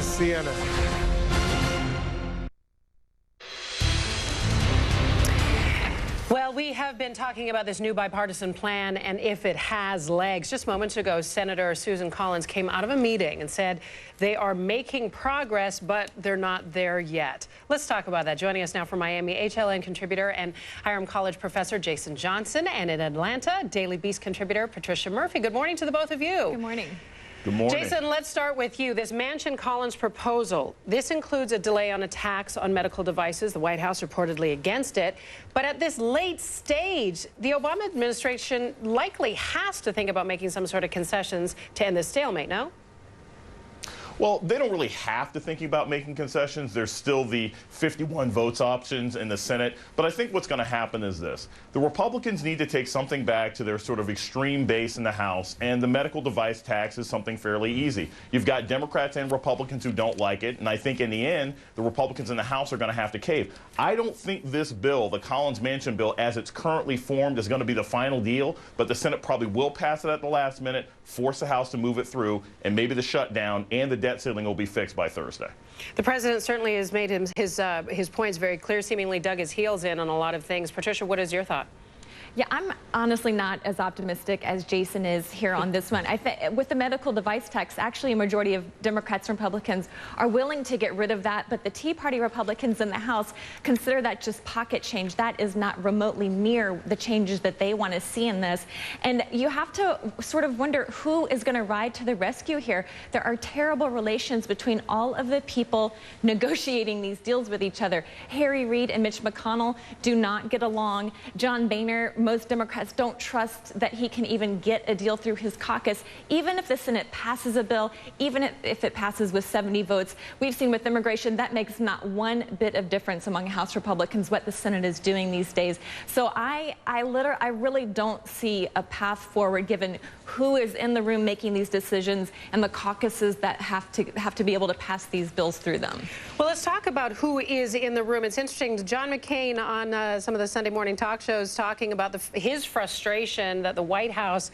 Sienna. Well, we have been talking about this new bipartisan plan and if it has legs. Just moments ago, Senator Susan Collins came out of a meeting and said they are making progress, but they're not there yet. Let's talk about that. Joining us now from Miami, HLN contributor and Hiram College professor Jason Johnson, and in Atlanta, Daily Beast contributor Patricia Murphy. Good morning to the both of you. Good morning. Good morning. Jason, let's start with you. This Manchin-Collins proposal, this includes a delay on a tax on medical devices. The White House reportedly against it. But at this late stage, the Obama administration likely has to think about making some sort of concessions to end this stalemate, no? Well, they don't really have to think about making concessions. There's still the 51 votes options in the Senate. But I think what's going to happen is this. The Republicans need to take something back to their sort of extreme base in the House, and the medical device tax is something fairly easy. You've got Democrats and Republicans who don't like it, and I think in the end, the Republicans in the House are going to have to cave. I don't think this bill, the Collins-Manchin bill, as it's currently formed, is going to be the final deal, but the Senate probably will pass it at the last minute, force the House to move it through, and maybe the shutdown and the debt ceiling will be fixed by Thursday. The president certainly has made his points very clear, seemingly dug his heels in on a lot of things. Patricia, what is your thought? Yeah, I'm honestly not as optimistic as Jason is here on this one. I think with the medical device tax, actually a majority of Democrats and Republicans are willing to get rid of that, but the Tea Party Republicans in the House consider that just pocket change. That is not remotely near the changes that they want to see in this. And you have to sort of wonder who is going to ride to the rescue here. There are terrible relations between all of the people negotiating these deals with each other. Harry Reid and Mitch McConnell do not get along. John Boehner, most Democrats don't trust that he can even get a deal through his caucus. Even if the Senate passes a bill, even if it passes with 70 votes, we've seen with immigration that makes not one bit of difference among House Republicans what the Senate is doing these days. So I really don't see a path forward given who is in the room making these decisions and the caucuses that have to be able to pass these bills through them. Well, let's talk about who is in the room. It's interesting. John McCain on some of the Sunday morning talk shows talking about his frustration that the White House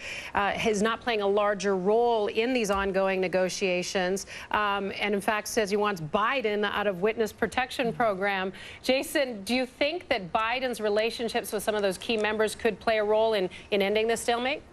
is not playing a larger role in these ongoing negotiations, and in fact says he wants Biden out of witness protection program. Jason, do you think that Biden's relationships with some of those key members could play a role in ending this stalemate?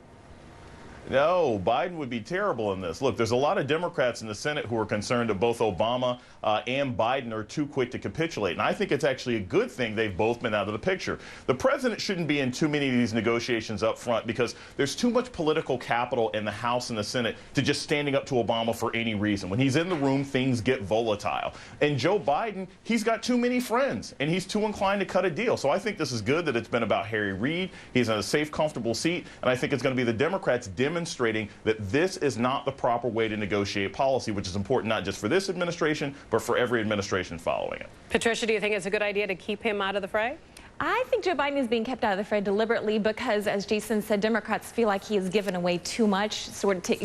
No, Biden would be terrible in this. Look, there's a lot of Democrats in the Senate who are concerned that both Obama and Biden are too quick to capitulate. And I think it's actually a good thing they've both been out of the picture. The president shouldn't be in too many of these negotiations up front because there's too much political capital in the House and the Senate to just standing up to Obama for any reason. When he's in the room, things get volatile. And Joe Biden, he's got too many friends, and he's too inclined to cut a deal. So I think this is good that it's been about Harry Reid. He's in a safe, comfortable seat. And I think it's going to be the Democrats demonstrating that this is not the proper way to negotiate policy, which is important not just for this administration, but for every administration following it. Patricia, do you think it's a good idea to keep him out of the fray? I think Joe Biden is being kept out of the fray deliberately because, as Jason said, Democrats feel like he has given away too much,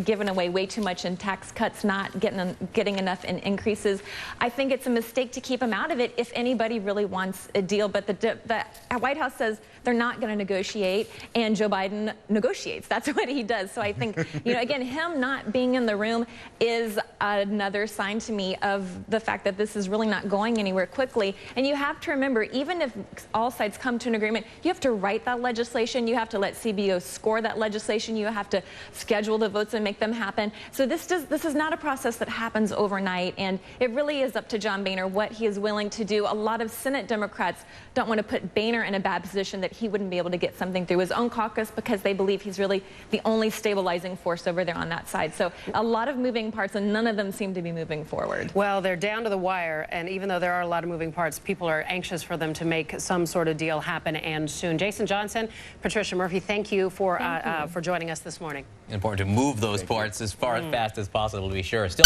given away way too much in tax cuts, not getting enough in increases. I think it's a mistake to keep him out of it if anybody really wants a deal. But the White House says they're not going to negotiate, and Joe Biden negotiates. That's what he does. So I think, again, him not being in the room is another sign to me of the fact that this is really not going anywhere quickly. And you have to remember, even if all sides come to an agreement, you have to write that legislation, you have to let CBO score that legislation, you have to schedule the votes and make them happen. So this is not a process that happens overnight, and it really is up to John Boehner what he is willing to do. A lot of Senate Democrats don't want to put Boehner in a bad position that he wouldn't be able to get something through his own caucus because they believe he's really the only stabilizing force over there on that side. So a lot of moving parts, and none of them seem to be moving forward. Well, they're down to the wire, and even though there are a lot of moving parts, people are anxious for them to make some sort of deal happen and soon. Jason Johnson, Patricia Murphy, thank you for joining us this morning. Important to move those parts as fast as possible, to be sure. Still